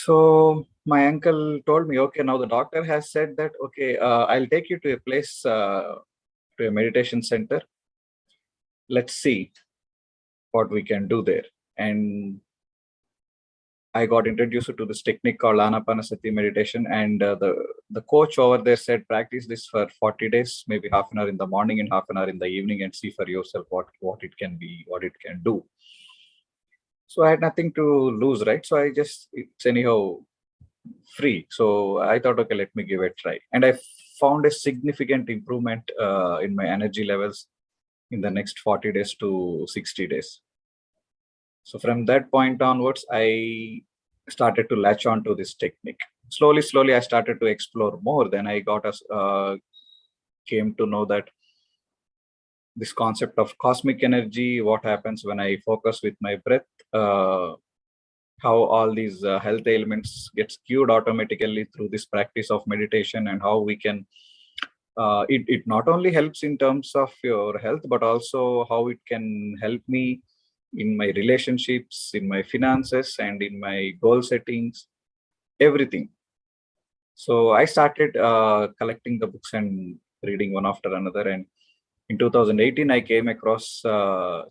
So my uncle told me, okay, now the doctor has said that, okay, I'll take you to a place, to a meditation center. Let's see what we can do there. And I got introduced to this technique called Anapanasati meditation. And the coach over there said, practice this for 40 days, maybe half an hour in the morning and half an hour in the evening, and see for yourself what it can be, what it can do. So I had nothing to lose, right? So it's anyhow free. So I thought, okay, let me give it a try. And I found a significant improvement in my energy levels in the next 40 days to 60 days. So from that point onwards, I started to latch on to this technique. Slowly, I started to explore more. Then I came to know that this concept of cosmic energy, what happens when I focus with my breath, how all these health ailments gets cured automatically through this practice of meditation, and how we can it not only helps in terms of your health, but also how it can help me in my relationships, in my finances, and in my goal settings, everything. So I started collecting the books and reading one after another. And in 2018, I came across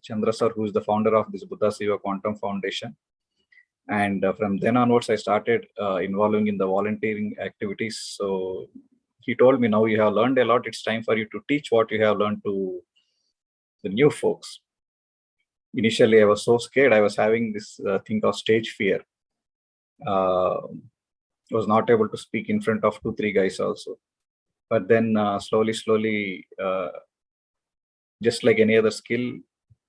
Chandra sir, who is the founder of this Buddha Siva Quantum Foundation. And from then onwards, I started involving in the volunteering activities. So he told me, now you have learned a lot. It's time for you to teach what you have learned to the new folks. Initially, I was so scared. I was having this thing of stage fear. Was not able to speak in front of 2-3 guys also. But then slowly, just like any other skill,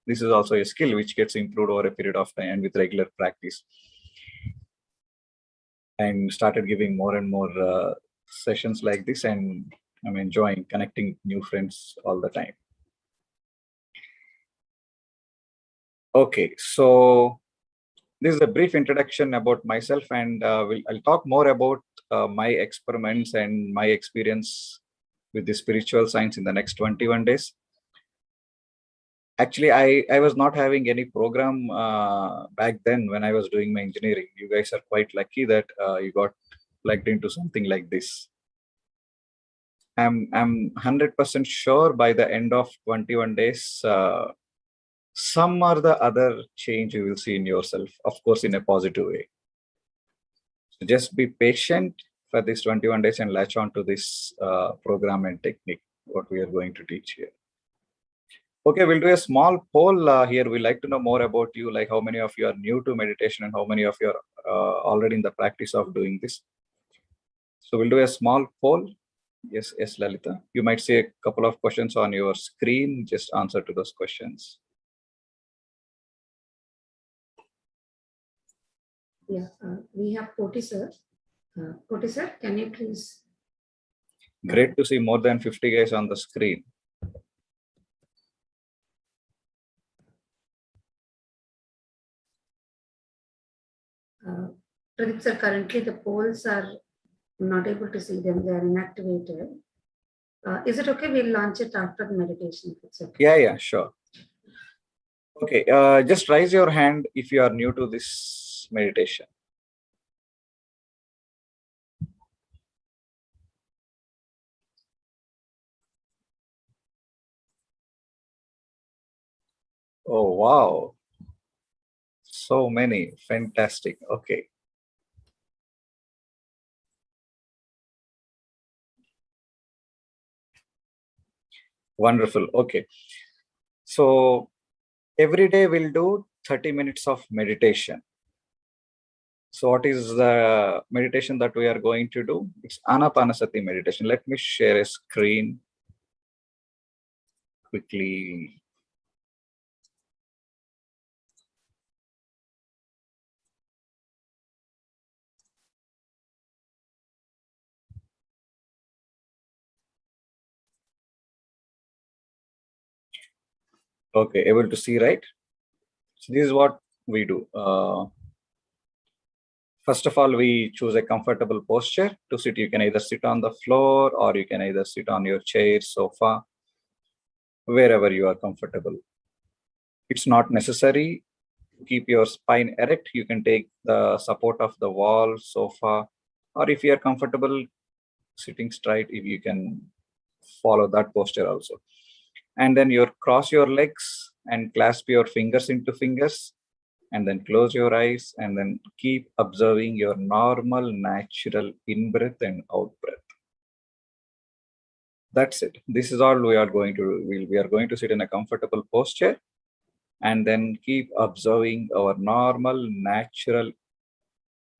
this is also a skill which gets improved over a period of time and with regular practice. And started giving more and more sessions like this, and I'm enjoying connecting new friends all the time. Okay, so this is a brief introduction about myself, and I'll talk more about my experiments and my experience with the spiritual science in the next 21 days. Actually, I was not having any program back then when I was doing my engineering. You guys are quite lucky that you got plugged into something like this. I'm 100% sure by the end of 21 days, some or the other change you will see in yourself, of course, in a positive way. So just be patient for these 21 days and latch on to this program and technique, what we are going to teach here. Okay, we'll do a small poll here. We'd like to know more about you, like how many of you are new to meditation and how many of you are already in the practice of doing this. So we'll do a small poll. Yes, Lalita. You might see a couple of questions on your screen. Just answer to those questions. Yeah, we have Koti sir. Koti sir, can you please? Great to see more than 50 guys on the screen. Pradeep sir, currently the polls are not able to see them. They are inactivated. Is it okay? We'll launch it after the meditation. If it's okay. Yeah, sure. Okay, just raise your hand if you are new to this meditation. Oh, wow. So many. Fantastic. Okay. Wonderful. Okay. So every day we'll do 30 minutes of meditation. So what is the meditation that we are going to do? It's Anapanasati meditation. Let me share a screen quickly. Okay, able to see, right? So this is what we do. First of all, we choose a comfortable posture to sit. You can either sit on the floor or you can either sit on your chair, sofa, wherever you are comfortable. It's not necessary Keep your spine erect. You can take the support of the wall, sofa, or if you are comfortable sitting straight, if you can follow that posture also. And then you cross your legs and clasp your fingers into fingers, and then close your eyes, and then keep observing your normal, natural in breath and out breath. That's it. This is all we are going to do. We are going to sit in a comfortable posture and then keep observing our normal, natural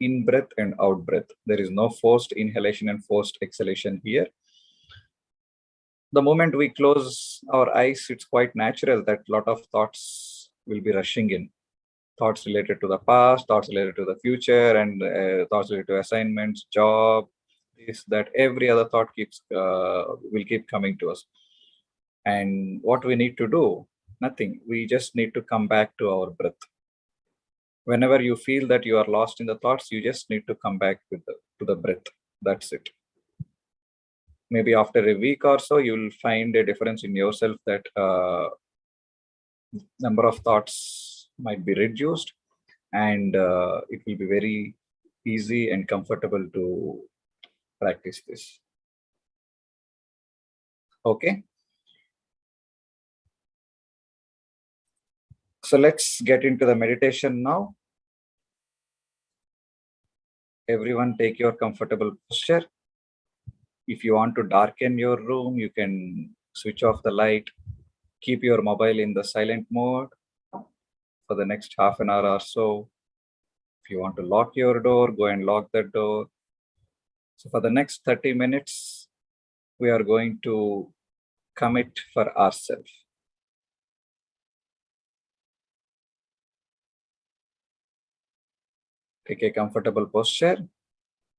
in breath and out breath. There is no forced inhalation and forced exhalation here. The moment we close our eyes, it's quite natural that a lot of thoughts will be rushing in. Thoughts related to the past, thoughts related to the future, and thoughts related to assignments, job, this, that, every other thought will keep coming to us. And what we need to do, nothing. We just need to come back to our breath. Whenever you feel that you are lost in the thoughts, you just need to come back to the breath. That's it. Maybe after a week or so, you'll find a difference in yourself that number of thoughts might be reduced, and it will be very easy and comfortable to practice this. Okay. So let's get into the meditation now. Everyone take your comfortable posture. If you want to darken your room, you can switch off the light. Keep your mobile in the silent mode for the next half an hour or so. If you want to lock your door, go and lock the door. So for the next 30 minutes, we are going to commit for ourselves. Take a comfortable posture.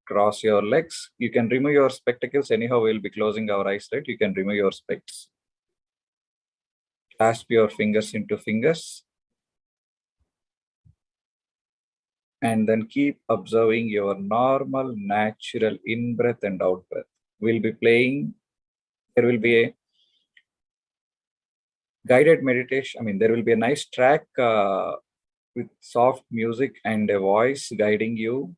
Cross your legs. You can remove your spectacles. Anyhow, we'll be closing our eyes, right? You can remove your specs. Clasp your fingers into fingers. And then keep observing your normal, natural in-breath and out-breath. We'll be playing. There will be a guided meditation. There will be a nice track with soft music and a voice guiding you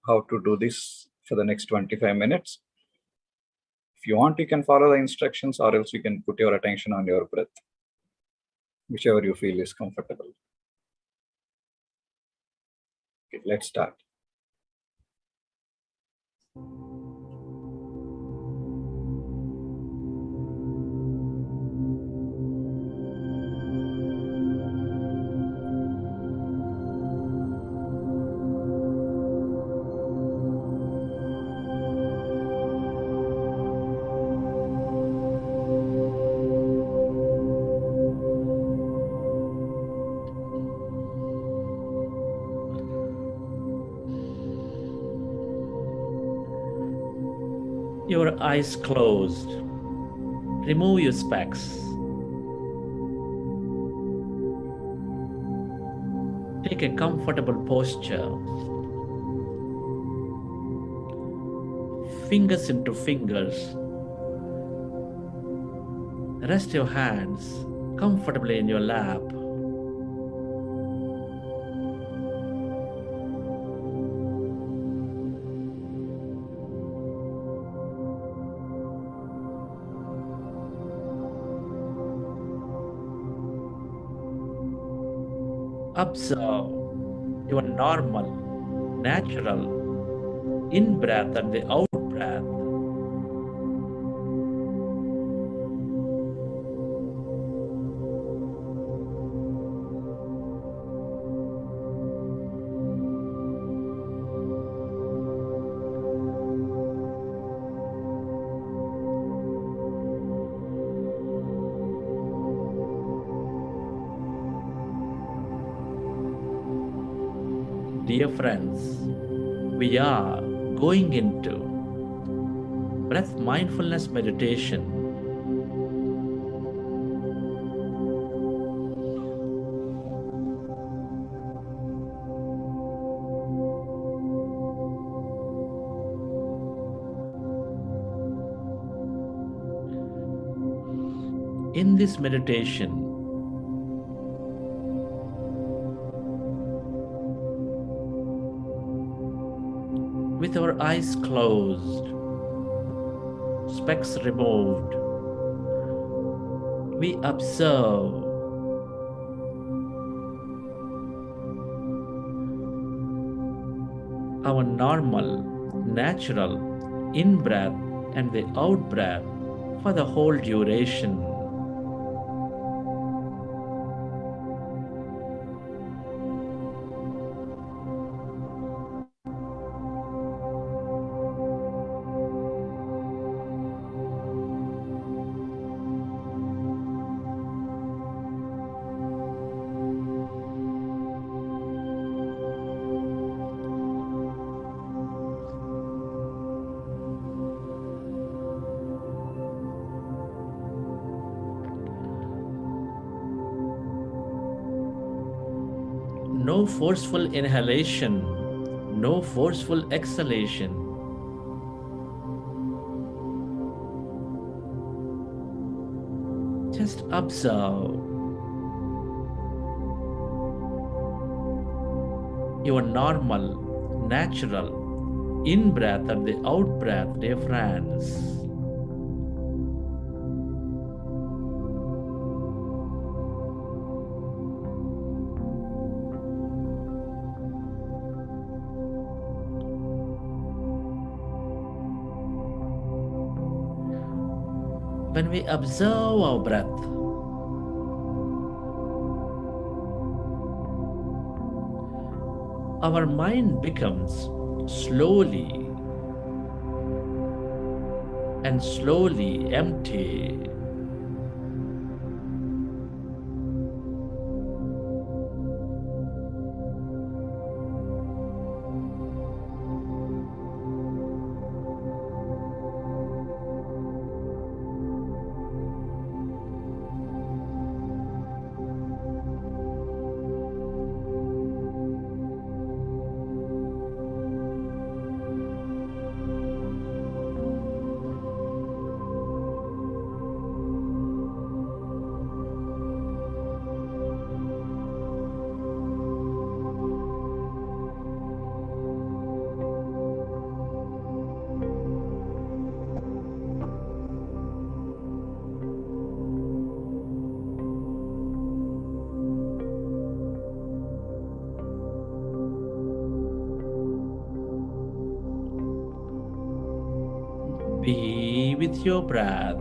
how to do this for the next 25 minutes. If you want, you can follow the instructions, or else you can put your attention on your breath, whichever you feel is comfortable. Okay, let's start. Your eyes closed. Remove your specs. Take a comfortable posture. Fingers into fingers. Rest your hands comfortably in your lap. Observe your normal, natural in-breath and the out-breath. Dear friends, we are going into breath mindfulness meditation. In this meditation, With our eyes closed, specs removed, we observe our normal, natural in-breath and the out-breath for the whole duration. No forceful inhalation, no forceful exhalation. Just observe your normal, natural in-breath and the out-breath, dear friends. When we observe our breath, our mind becomes slowly and slowly empty. Be with your breath.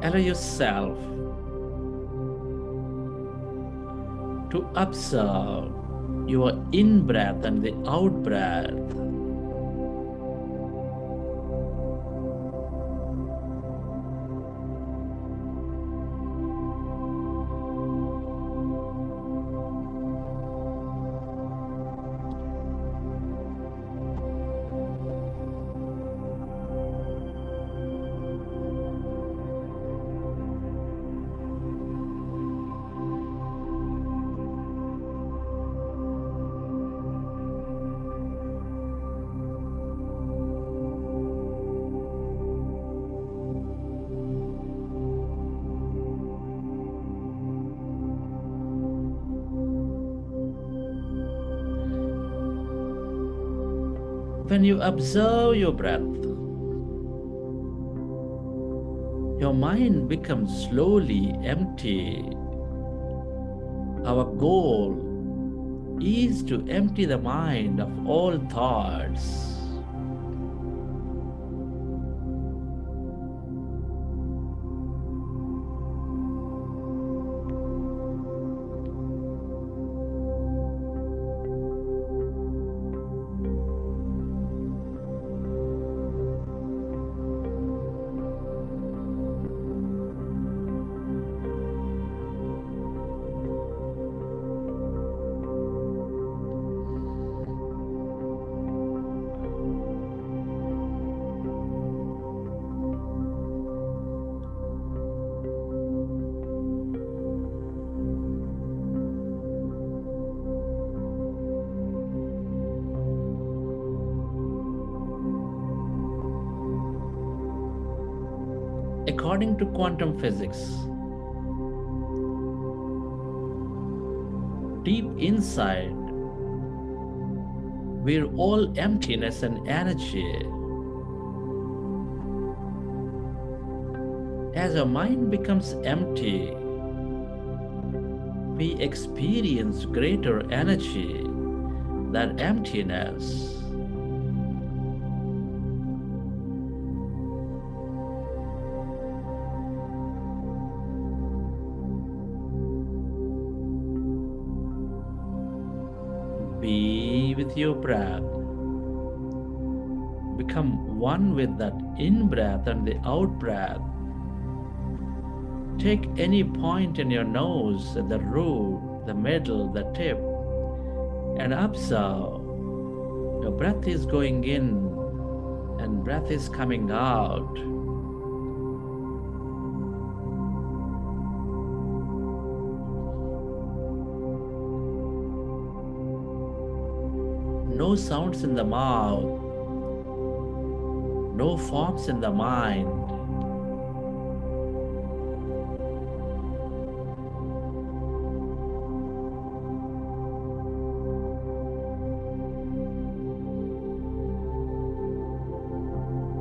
Allow yourself to observe your in-breath and the out-breath. When you observe your breath, your mind becomes slowly empty. Our goal is to empty the mind of all thoughts. according to quantum physics, deep inside, we're all emptiness and energy. As our mind becomes empty, we experience greater energy, that emptiness. Be with your breath. Become one with that in-breath and the out-breath. Take any point in your nose, at the root, the middle, the tip, and observe. Your breath is going in and breath is coming out. No sounds in the mouth, no forms in the mind.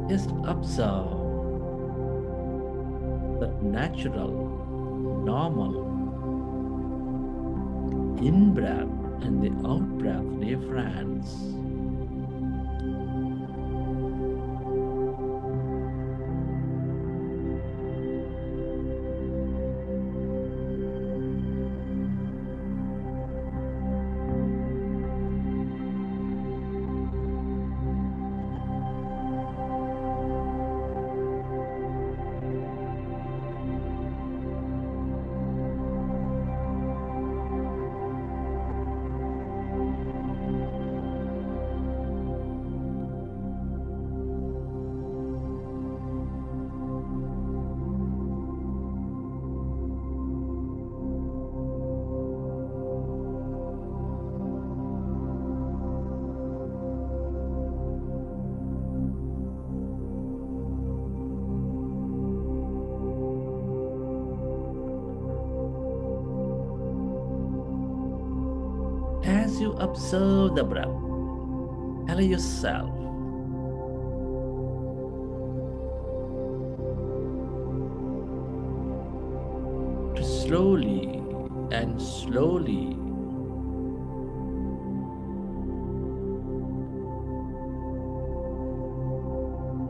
Just observe that natural, normal in-breath and the out-breath, dear friends. As you observe the breath, allow yourself to slowly and slowly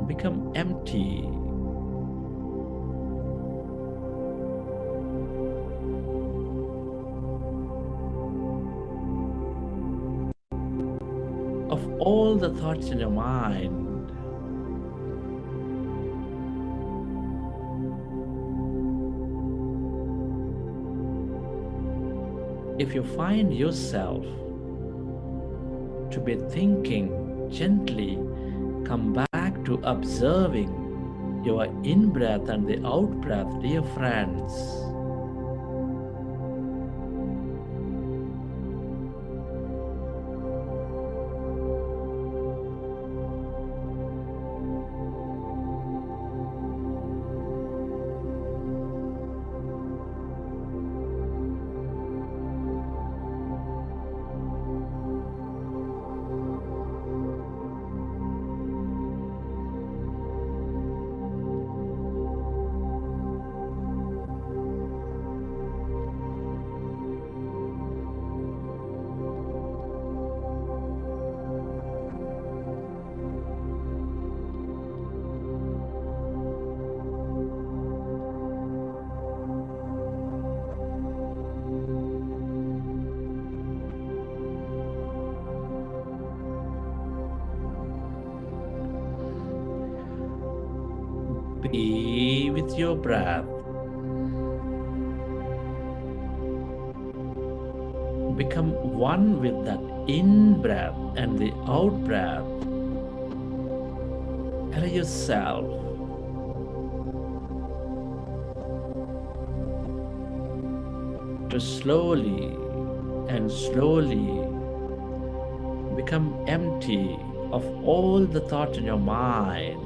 become empty. Of all the thoughts in your mind. If you find yourself to be thinking, gently come back to observing your in-breath and the out-breath, dear friends. Be with your breath. Become one with that in-breath and the out-breath. Allow yourself to slowly and slowly become empty of all the thoughts in your mind.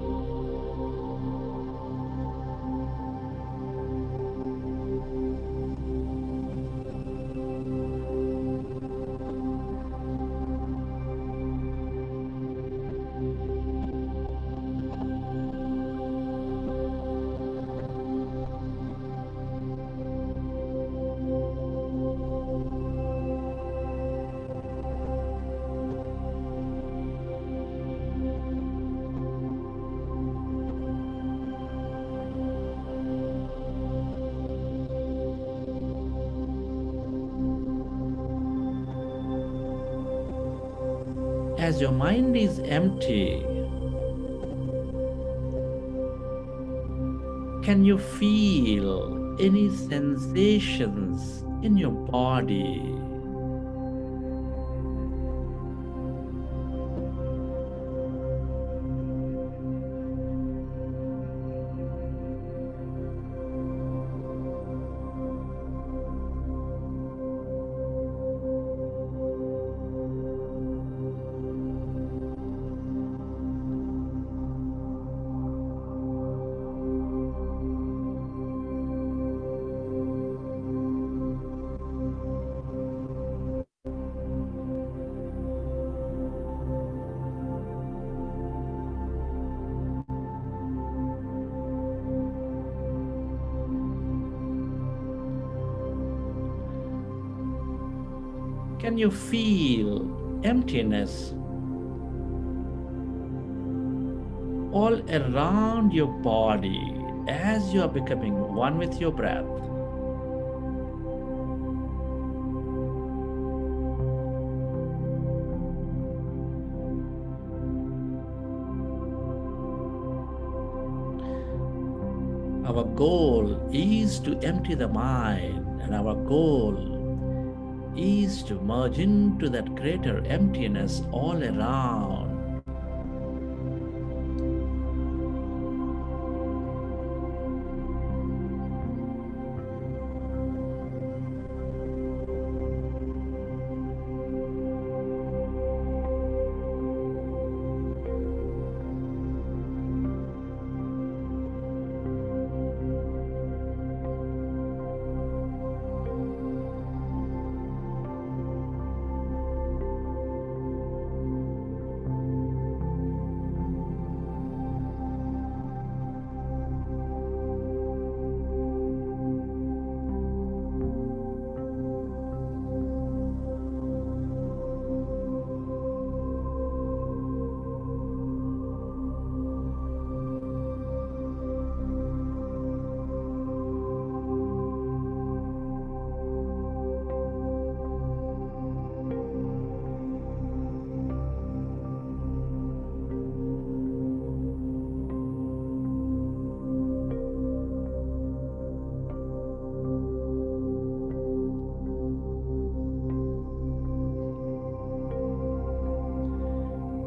As your mind is empty, can you feel any sensations in your body? Can you feel emptiness all around your body as you are becoming one with your breath? Our goal is to empty the mind, and our goal is to merge into that greater emptiness all around.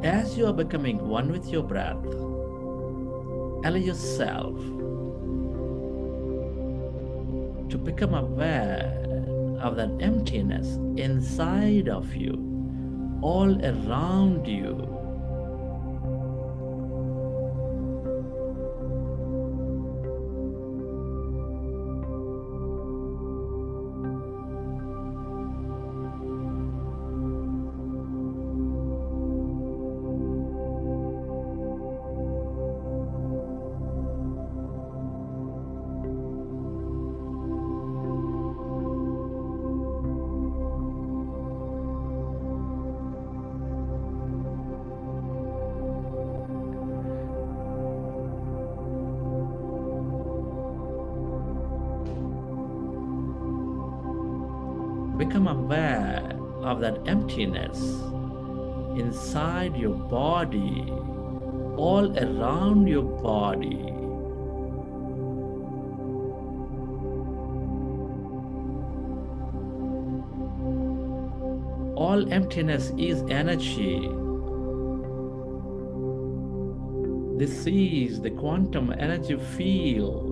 As you are becoming one with your breath, allow yourself to become aware of that emptiness inside of you, all around you. Become aware of that emptiness inside your body, all around your body. All emptiness is energy. This is the quantum energy field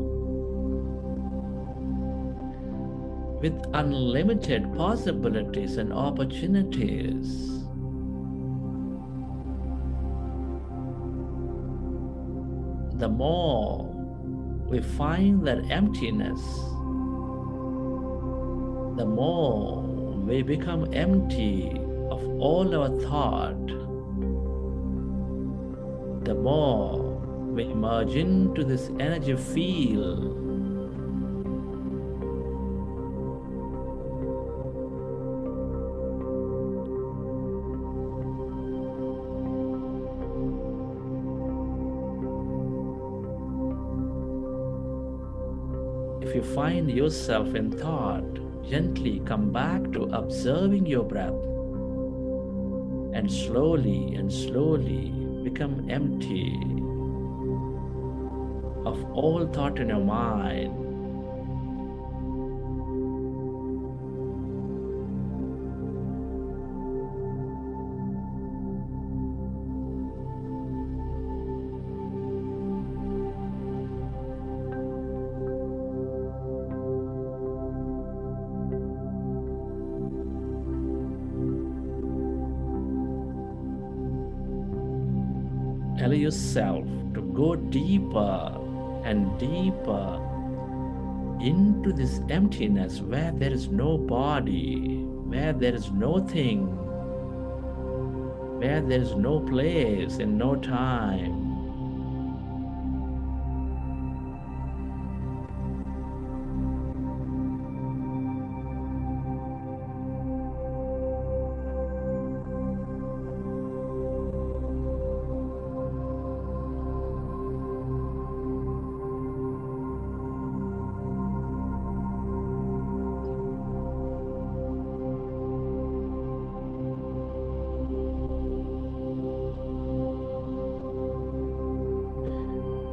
with unlimited possibilities and opportunities. The more we find that emptiness, the more we become empty of all our thought, the more we merge into this energy field. If you find yourself in thought, gently come back to observing your breath. and slowly become empty of all thought in your mind. Allow yourself to go deeper and deeper into this emptiness where there is no body, where there is no thing, where there is no place and no time.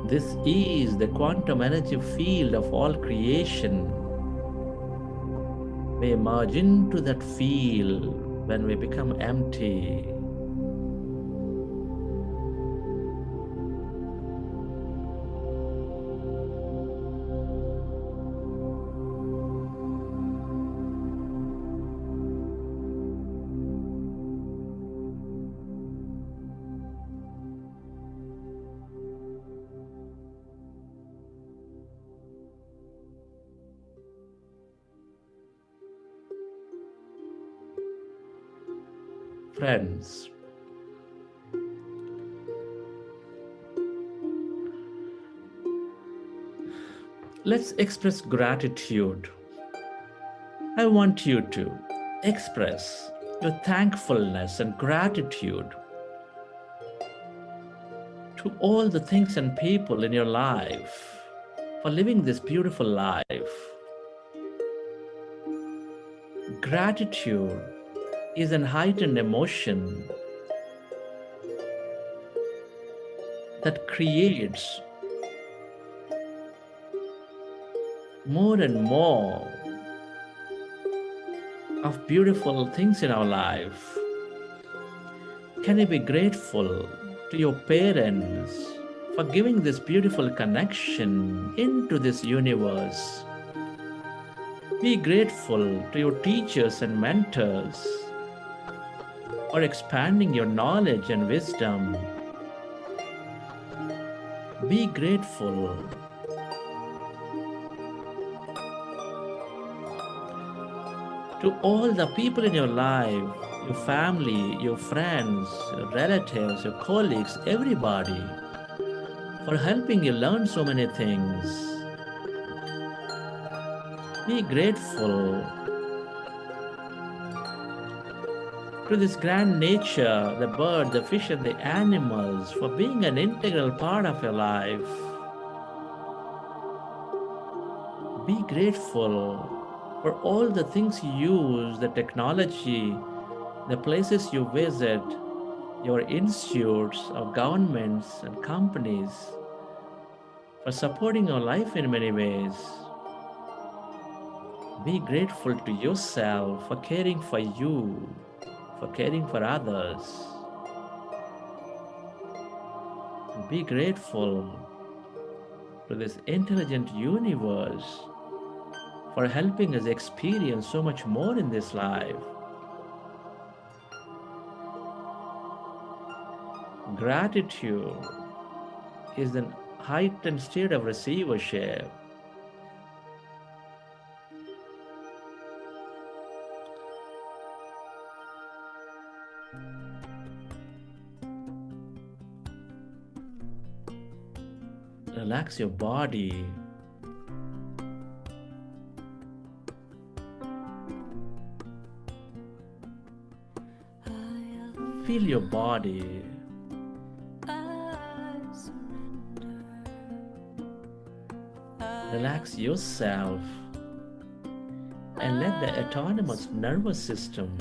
This is the quantum energy field of all creation. We emerge into that field when we become empty. Friends, let's express gratitude. I want you to express your thankfulness and gratitude to all the things and people in your life for living this beautiful life. Gratitude is an heightened emotion that creates more and more of beautiful things in our life. Can you be grateful to your parents for giving this beautiful connection into this universe? Be grateful to your teachers and mentors for expanding your knowledge and wisdom. Be grateful to all the people in your life, your family, your friends, your relatives, your colleagues, everybody, for helping you learn so many things. Be grateful to this grand nature, the bird, the fish, and the animals, for being an integral part of your life. Be grateful for all the things you use, the technology, the places you visit, your institutes or governments and companies, for supporting your life in many ways. Be grateful to yourself for caring for you, for caring for others. Be grateful to this intelligent universe for helping us experience so much more in this life. Gratitude is an heightened state of receivership. Relax your body. Feel your body. Relax yourself and let the autonomous nervous system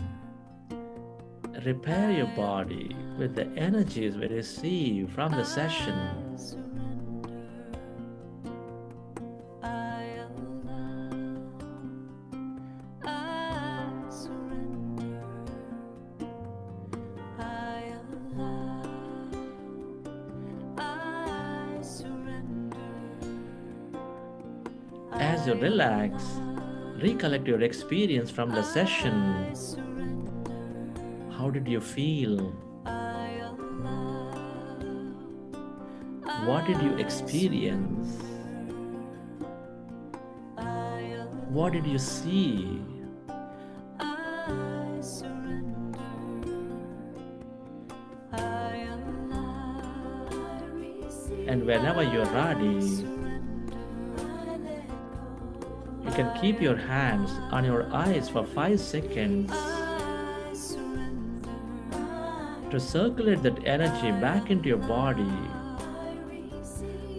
repair your body with the energies we receive from the session. As you relax, recollect your experience from the session. How did you feel? What did you experience? What did you see? And whenever you're ready, you can keep your hands on your eyes for 5 seconds to circulate that energy back into your body,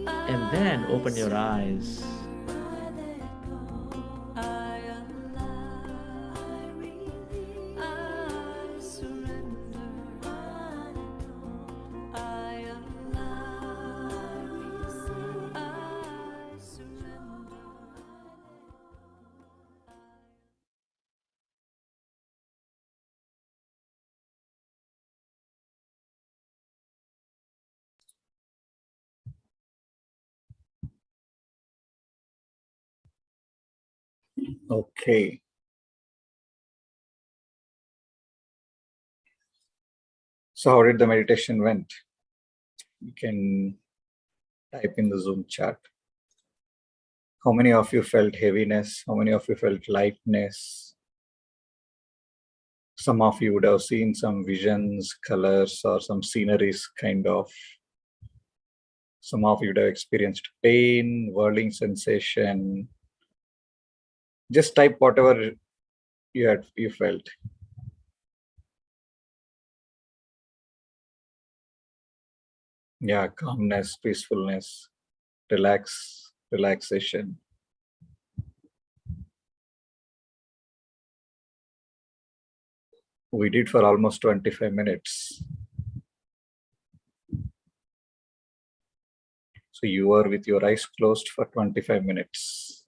and then open your eyes. Okay. So how did the meditation went? You can type in the Zoom chat. How many of you felt heaviness? How many of you felt lightness? Some of you would have seen some visions, colors, or some sceneries kind of. Some of you would have experienced pain, whirling sensation. Just type whatever you felt. Yeah, calmness, peacefulness, relaxation. We did for almost 25 minutes. So you were with your eyes closed for 25 minutes.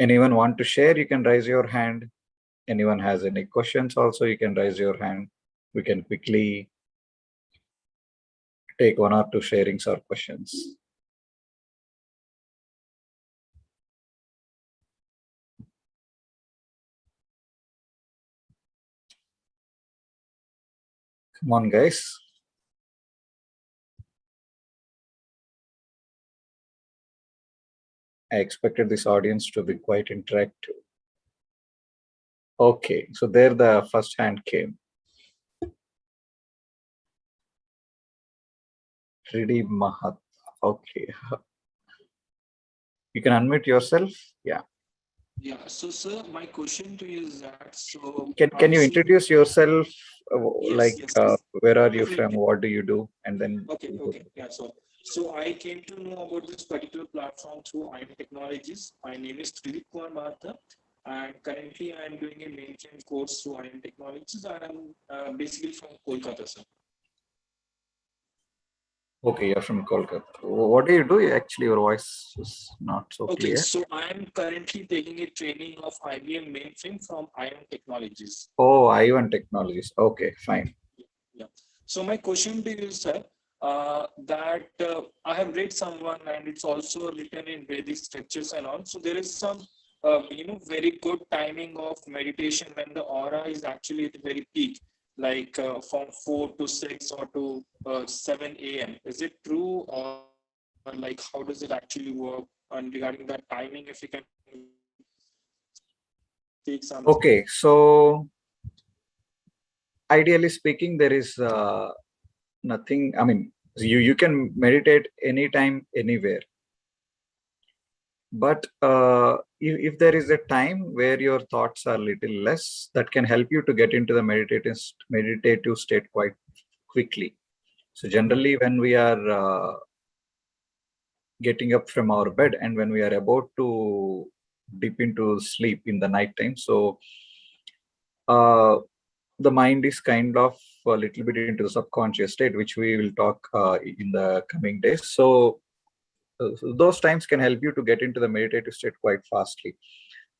Anyone want to share? You can raise your hand. Anyone has any questions also, you can raise your hand. We can quickly take 1 or 2 sharings or questions. Come on, guys. I expected this audience to be quite interactive. Okay, so there the first hand came. Ridi Mahat. Okay. You can unmute yourself. Yeah. Yeah, so sir, my question to you is that, so Can you introduce yourself? yes. Where are you from? Definitely. What do you do? And then Okay, yeah, so I came to know about this particular platform through IM Technologies. My name is Trilip Kumar Mahatha, and currently I am doing a mainframe course through IM Technologies, and I'm basically from Kolkata, sir. Okay, you're from Kolkata. What do you do? Actually, your voice is not so Okay, clear. so I am currently taking a training of IBM mainframe from IM Technologies. Oh, I1 Technologies. Okay, fine. Yeah. So my question to you, sir, that I have read someone, and it's also written in Vedic scriptures and all. So there is some, very good timing of meditation when the aura is actually at the very peak, like from 4 to 6 or to 7 a.m. Is it true, or like how does it actually work? And regarding that timing, if you can take some. Okay, so ideally speaking, there is nothing. I mean, you can meditate anytime, anywhere. But if there is a time where your thoughts are little less, that can help you to get into the meditative state quite quickly. So generally, when we are getting up from our bed and when we are about to deep into sleep in the night time. So the mind is kind of a little bit into the subconscious state, which we will talk in the coming days. So those times can help you to get into the meditative state quite fastly.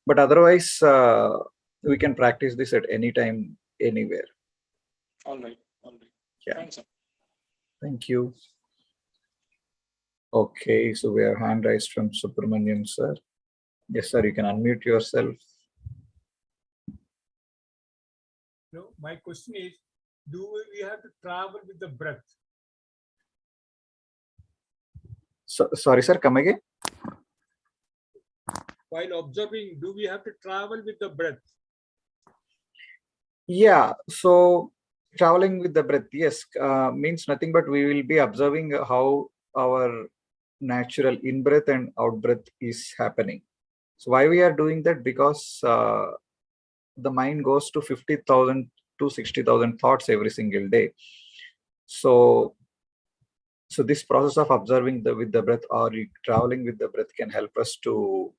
But otherwise, we can practice this at any time, anywhere. All right. All right. Yeah. Thanks, sir. Thank you. Okay, so we have hand raised from Subramanian, sir. Yes, sir, you can unmute yourself. No, my question is, do we have to travel with the breath? So, sorry, sir, come again. While observing, do we have to travel with the breath? Yeah, so traveling with the breath, yes, means nothing but we will be observing how our natural in-breath and out-breath is happening. So why we are doing that? Because the mind goes to 50,000 to 60,000 thoughts every single day. So this process of observing with the breath or traveling with the breath can help us to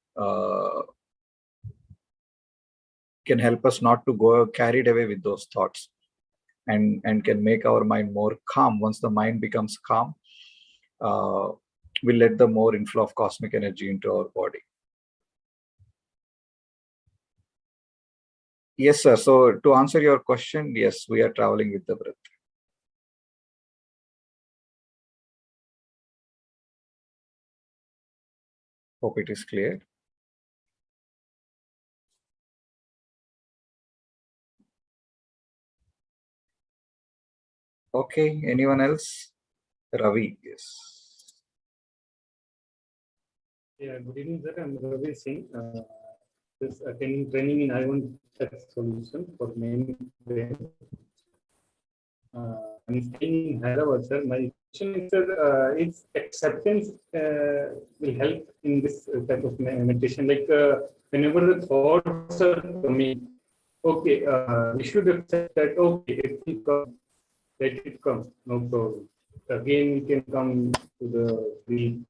not to go carried away with those thoughts, and can make our mind more calm. Once the mind becomes calm, we'll let the more inflow of cosmic energy into our body. Yes, sir. So to answer your question, yes, we are traveling with the breath. Hope it is clear. Okay, anyone else? Ravi, yes. Yeah, good evening, sir. I'm Ravi Singh. This attending training in I1 Tech Solution for main. I'm staying in Hyderabad, sir. My question is, sir, is acceptance will help in this type of meditation? Like whenever the thoughts are coming, okay, we should accept that. Okay, it will come, let it come, no problem. Again, we can come to the breathe.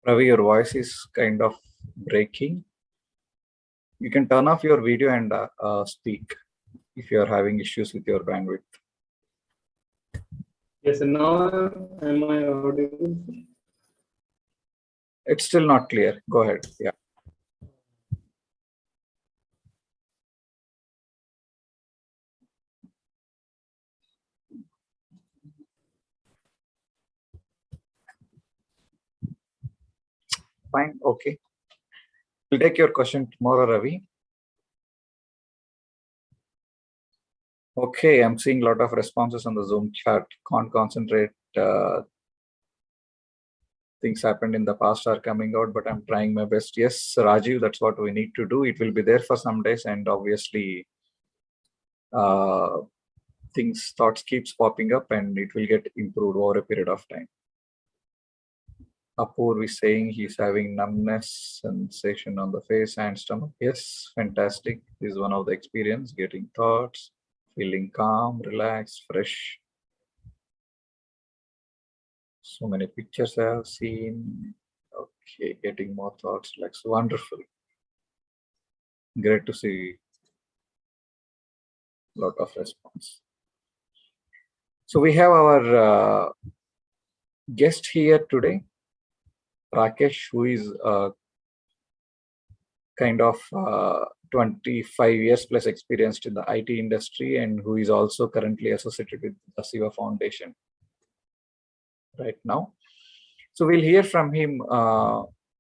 Ravi, your voice is kind of breaking. You can turn off your video and speak if you are having issues with your bandwidth. Yes, and now am I audible? It's still not clear. Go ahead. Yeah. Fine. Okay. We'll take your question tomorrow, Ravi. Okay, I'm seeing a lot of responses on the Zoom chat. Can't concentrate. Things happened in the past are coming out, but I'm trying my best. Yes, Rajiv, that's what we need to do. It will be there for some days, and obviously thoughts keeps popping up, and it will get improved over a period of time. Apurv is saying he's having numbness sensation on the face and stomach. Yes, fantastic. This is one of the experience, getting thoughts, feeling calm, relaxed, fresh. So many pictures I have seen. Okay, getting more thoughts, like wonderful. Great to see a lot of response. So we have our guest here today, Rakesh, who is kind of 25 years plus experienced in the IT industry, and who is also currently associated with the Siva Foundation right now. So we'll hear from him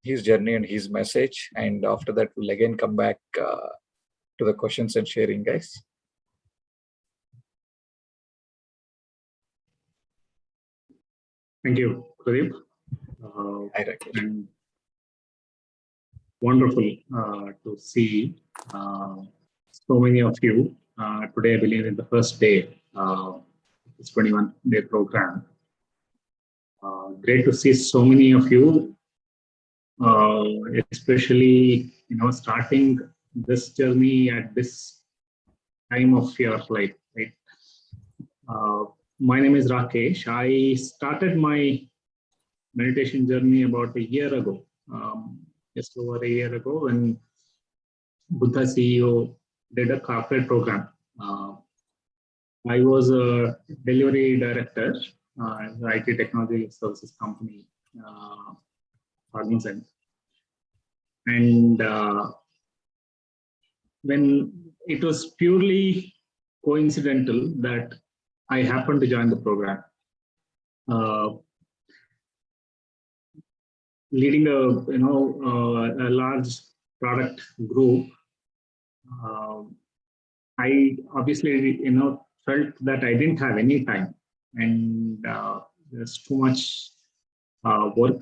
his journey and his message, and after that we'll again come back to the questions and sharing, guys. Thank you, Pradeep. Hi, Rakesh. Wonderful to see so many of you. Today, I believe, in the first day, this 21-day program. Great to see so many of you, especially starting this journey at this time of your life. Right? My name is Rakesh. I started my meditation journey about a year ago. just over a year ago when Buddha CEO did a corporate program. I was a delivery director in the IT technology services company, Cognizant. And when it was purely coincidental that I happened to join the program, leading a large product group. I obviously felt that I didn't have any time, and there's too much work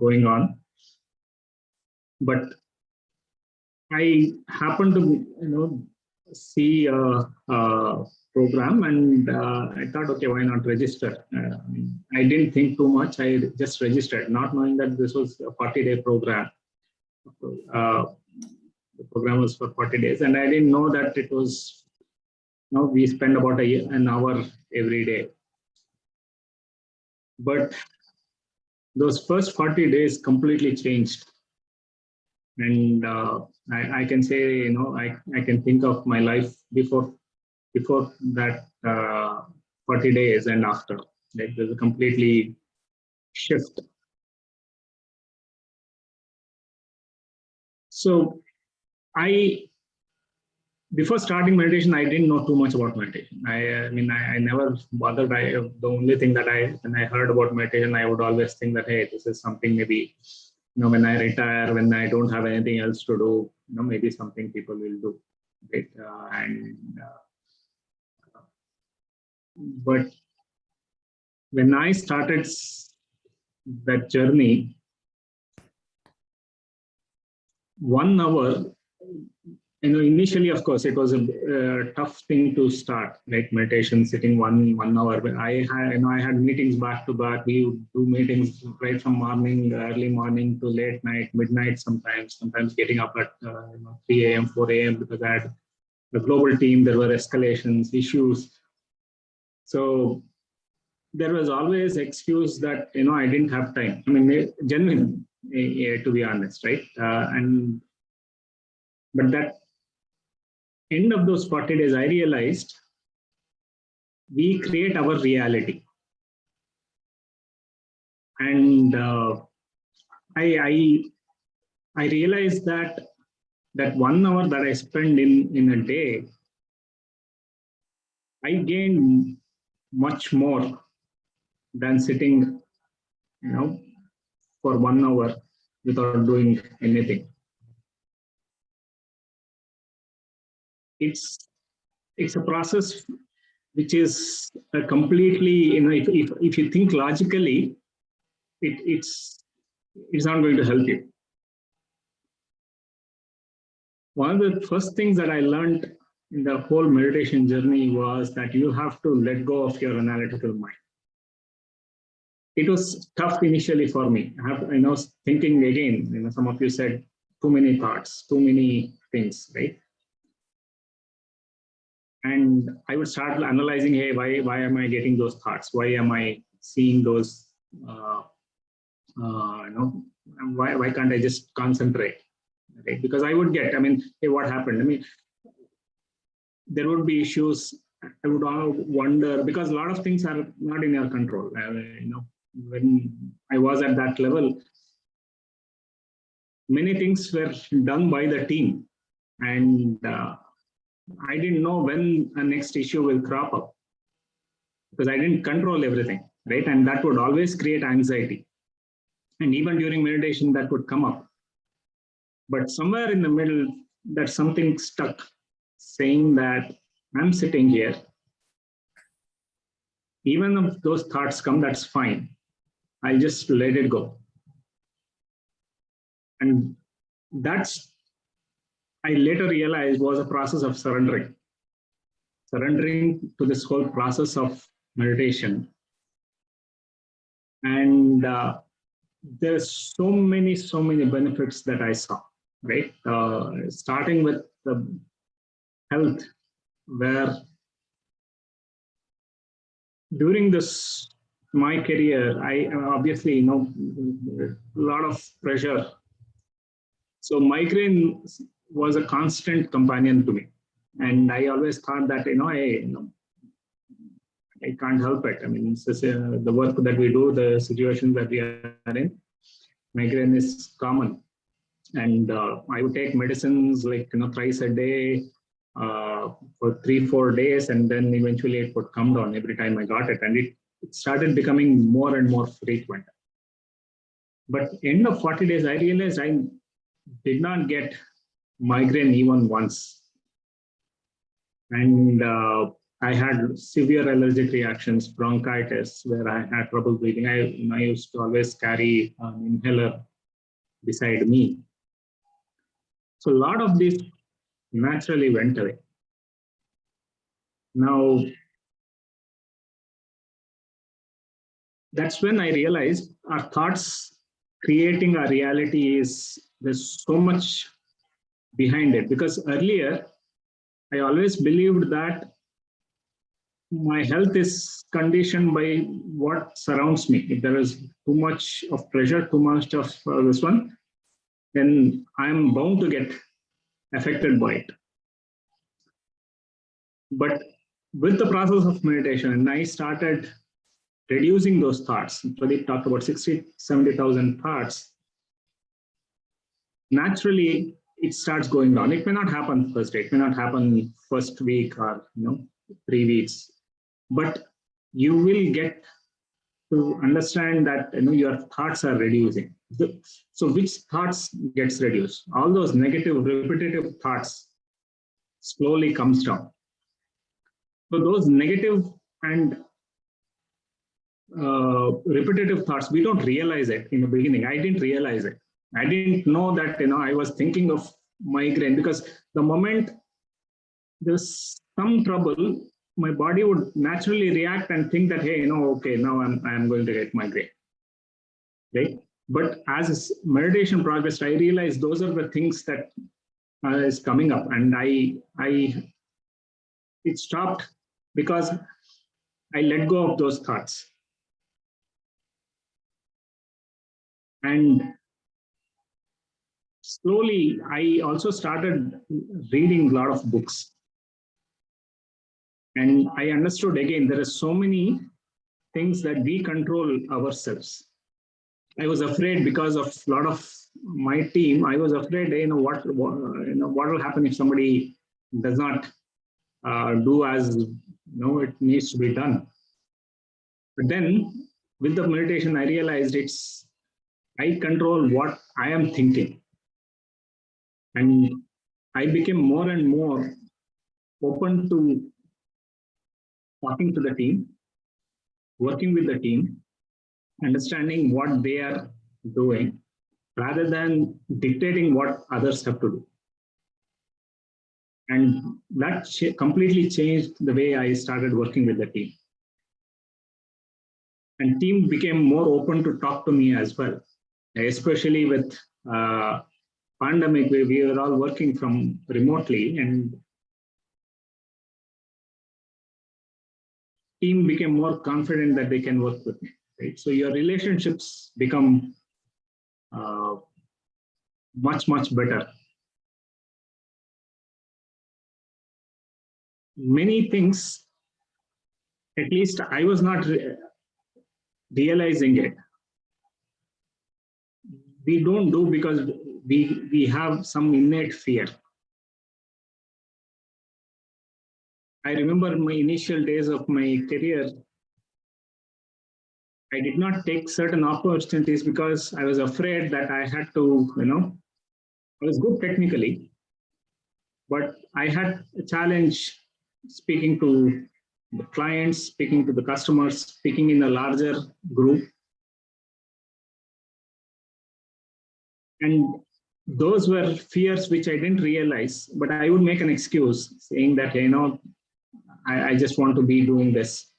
going on. But I happened to see a program, and I thought, okay, why not register? I didn't think too much. I just registered, not knowing that this was a 40-day program. The program was for 40 days, and I didn't know that it was. We spend about an hour every day. But those first 40 days completely changed. And I can say, I can think of my life before that 40 days and after. Like there's a completely shift. So before starting meditation, I didn't know too much about meditation. I never bothered. The only thing that when I heard about meditation, I would always think that, hey, this is something maybe, when I retire, when I don't have anything else to do, maybe something people will do. Right? But when I started that journey, 1 hour, initially, of course, it was a tough thing to start, like meditation, sitting one hour. But I had meetings back to back. We would do meetings right from early morning to late night, midnight sometimes getting up at 3 a.m., 4 a.m. because I had the global team. There were escalations, issues. So there was always excuse that, I didn't have time. Genuine, to be honest, right? But that end of those 40 days, I realized we create our reality. And I realized that 1 hour that I spend in a day, I gain much more than sitting, for 1 hour without doing anything. It's a process which is completely, if you think logically, it's not going to help you. One of the first things that I learned in the whole meditation journey was that you have to let go of your analytical mind. It was tough initially for me. I was thinking again, some of you said too many thoughts, too many things, right? And I would start analyzing, hey, why am I getting those thoughts? Why am I seeing those? Why can't I just concentrate? Right? Because I would get, hey, what happened? There would be issues. I would wonder, because a lot of things are not in your control. When I was at that level, many things were done by the team, and I didn't know when a next issue will crop up because I didn't control everything, right? And that would always create anxiety. And even during meditation, that would come up. But somewhere in the middle, that something stuck, saying that I'm sitting here. Even if those thoughts come, that's fine. I'll just let it go. And that's, I later realized, was a process of surrendering to this whole process of meditation. And there's so many benefits that I saw, right? Starting with the health, where during this my career, I obviously, a lot of pressure. So migraine was a constant companion to me. And I always thought that, I can't help it. I mean, it's just, the work that we do, the situations that we are in, migraine is common. And I would take medicines like, thrice a day for 3-4 days, and then eventually it would come down every time I got it. And it started becoming more and more frequent. But end of 40 days, I realized I did not get migraine even once. And I had severe allergic reactions, bronchitis, where I had trouble breathing. I used to always carry an inhaler beside me. So a lot of this naturally went away. Now, that's when I realized our thoughts creating our reality there's so much behind it. Because earlier, I always believed that my health is conditioned by what surrounds me. If there is too much of pressure, too much of this one, then I'm bound to get affected by it. But with the process of meditation, and I started reducing those thoughts. Pradeep talked about 60,000-70,000 thoughts. Naturally, it starts going down. It may not happen first day. It may not happen first week or 3 weeks. But you will get to understand that your thoughts are reducing. So which thoughts gets reduced? All those negative, repetitive thoughts slowly comes down. So those negative and repetitive thoughts, we don't realize it in the beginning. I didn't realize it. I didn't know that I was thinking of migraine, because the moment there's some trouble, my body would naturally react and think that, hey, okay, now I'm going to get migraine, right? But as meditation progressed, I realized those are the things that is coming up, and it stopped because I let go of those thoughts. And slowly, I also started reading a lot of books. And I understood again, there are so many things that we control ourselves. I was afraid because of a lot of my team. I was afraid, what will happen if somebody does not do as it needs to be done. But then, with the meditation, I realized I control what I am thinking, and I became more and more open to talking to the team, working with the team, understanding what they are doing, rather than dictating what others have to do. And that completely changed the way I started working with the team. And team became more open to talk to me as well, especially with pandemic, where we were all working from remotely, and team became more confident that they can work with me. Right? So your relationships become much, much better. Many things, at least I was not realizing it. We don't do because we have some innate fear. I remember my initial days of my career, I did not take certain opportunities because I was afraid that I had to, I was good technically, but I had a challenge speaking to the clients, speaking to the customers, speaking in a larger group. And those were fears which I didn't realize, but I would make an excuse saying that, I just want to be doing this.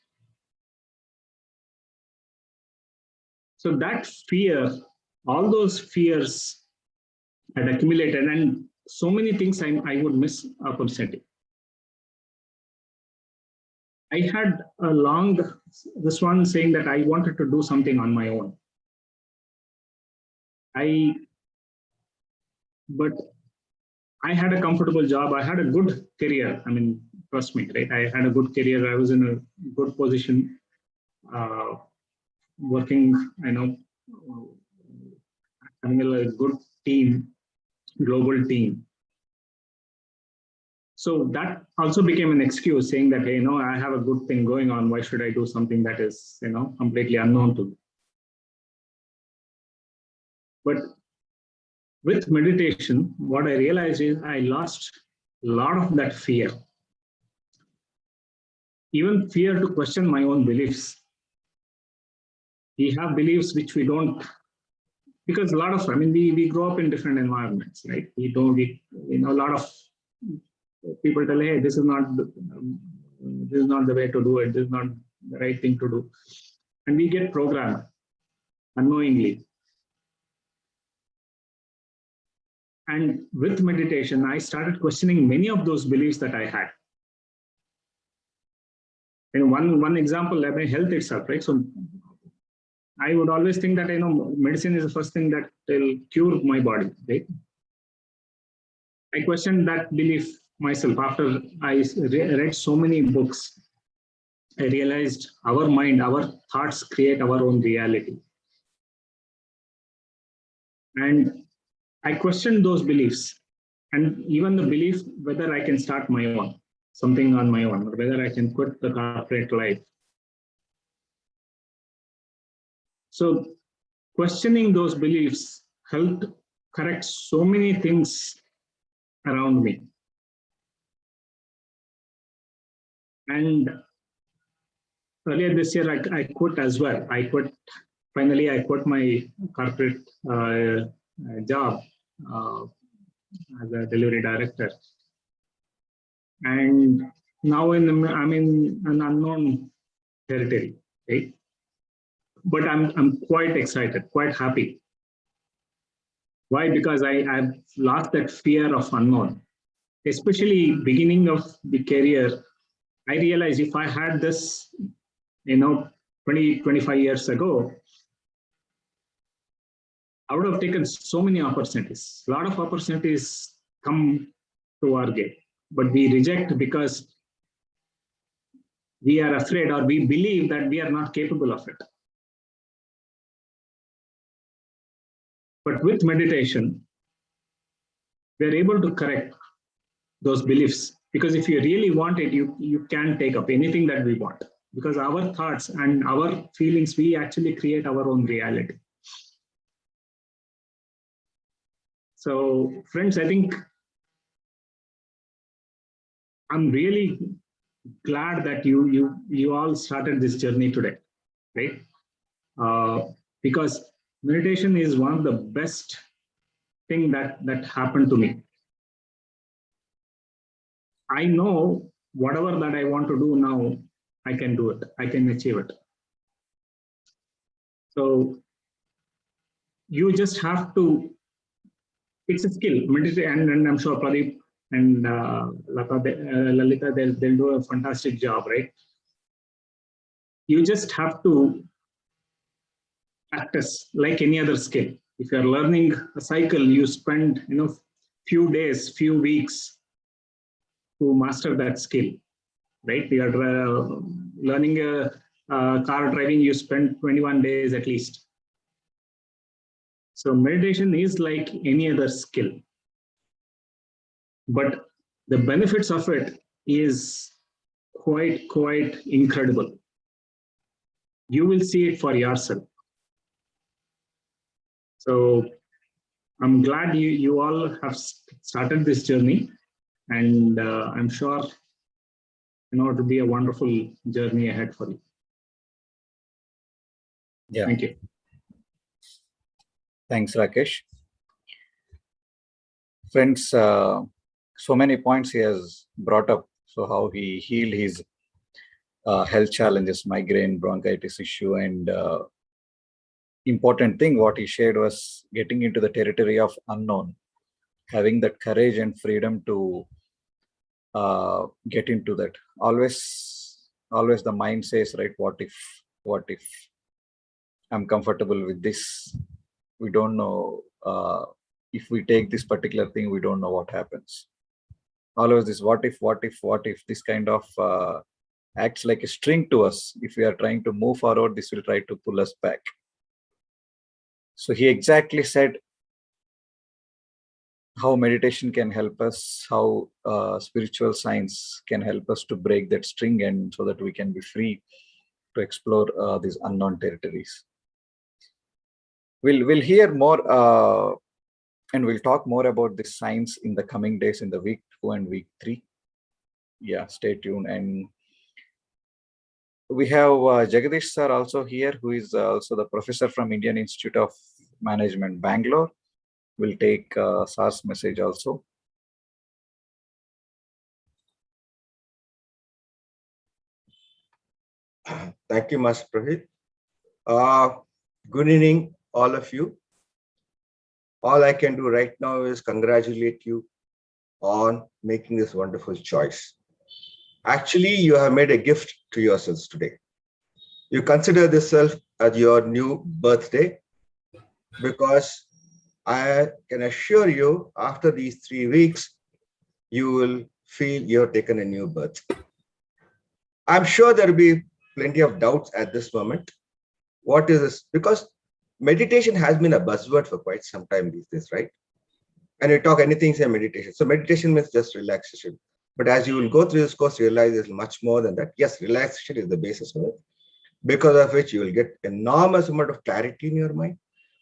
So that fear, all those fears had accumulated, and so many things I would miss opportunity. I had this one saying that I wanted to do something on my own. But I had a comfortable job. I had a good career. I mean, trust me, right? I had a good career. I was in a good position, working, having a good team, global team. So that also became an excuse, saying that, hey, I have a good thing going on. Why should I do something that is, completely unknown to me? But with meditation, what I realized is I lost a lot of that fear. Even fear to question my own beliefs. We have beliefs which we don't, because a lot of, we grow up in different environments, right? A lot of people tell, hey, this is not the way to do it. This is not the right thing to do. And we get programmed unknowingly. And with meditation, I started questioning many of those beliefs that I had. And one example, health itself, right? So I would always think that, medicine is the first thing that will cure my body, right? I questioned that belief myself after I read so many books. I realized our mind, our thoughts create our own reality. And I questioned those beliefs, and even the belief whether I can start my own, something on my own, or whether I can quit the corporate life. So questioning those beliefs helped correct so many things around me. And earlier this year, I quit as well. Finally, I quit my corporate job as a delivery director. And now I'm in an unknown territory, right? But I'm quite excited, quite happy. Why? Because I've lost that fear of unknown. Especially beginning of the career, I realized if I had this, 25 years ago, I would have taken so many opportunities. A lot of opportunities come to our gate, but we reject because we are afraid or we believe that we are not capable of it. But with meditation, we are able to correct those beliefs, because if you really want it, you can take up anything that we want, because our thoughts and our feelings, we actually create our own reality. So friends, I think I'm really glad that you all started this journey today, right? Because meditation is one of the best thing that happened to me. I know whatever that I want to do now, I can do it. I can achieve it. So you just have to, it's a skill. Meditation, and I'm sure Pradeep and Lalita, they'll do a fantastic job, right? You just have to practice like any other skill. If you're learning a cycle, you spend few days, few weeks to master that skill, right? You're learning a car driving, you spend 21 days at least. So meditation is like any other skill, but the benefits of it is quite incredible. You will see it for yourself. So I'm glad you all have started this journey, and I'm sure it will be a wonderful journey ahead for you. Yeah. Thank you. Thanks, Rakesh. Friends, so many points he has brought up. So how he healed his health challenges, migraine, bronchitis issue, and important thing what he shared was getting into the territory of unknown, having that courage and freedom to get into that. Always always the mind says, right, what if I'm comfortable with this? We don't know if we take this particular thing, we don't know what happens. Always this what if, this kind of acts like a string to us. If we are trying to move forward, this will try to pull us back. So he exactly said how meditation can help us, how spiritual science can help us to break that string, and so that we can be free to explore these unknown territories. We'll hear more and we'll talk more about this science in the coming days, in the week 2 and week 3. Yeah, stay tuned. And we have Jagadish sir also here, who is also the professor from Indian Institute of Management, Bangalore. Will take SAR's message also. Thank you, Master Pradeep. Good evening, all of you. All I can do right now is congratulate you on making this wonderful choice. Actually, you have made a gift to yourselves today. You consider this self as your new birthday, because I can assure you, after these 3 weeks, you will feel you have taken a new birth. I'm sure there will be plenty of doubts at this moment. What is this? Because meditation has been a buzzword for quite some time these days, right? And you talk anything, say meditation. So meditation means just relaxation. But as you will go through this course, realize there's much more than that. Yes, relaxation is the basis of it, because of which you will get enormous amount of clarity in your mind.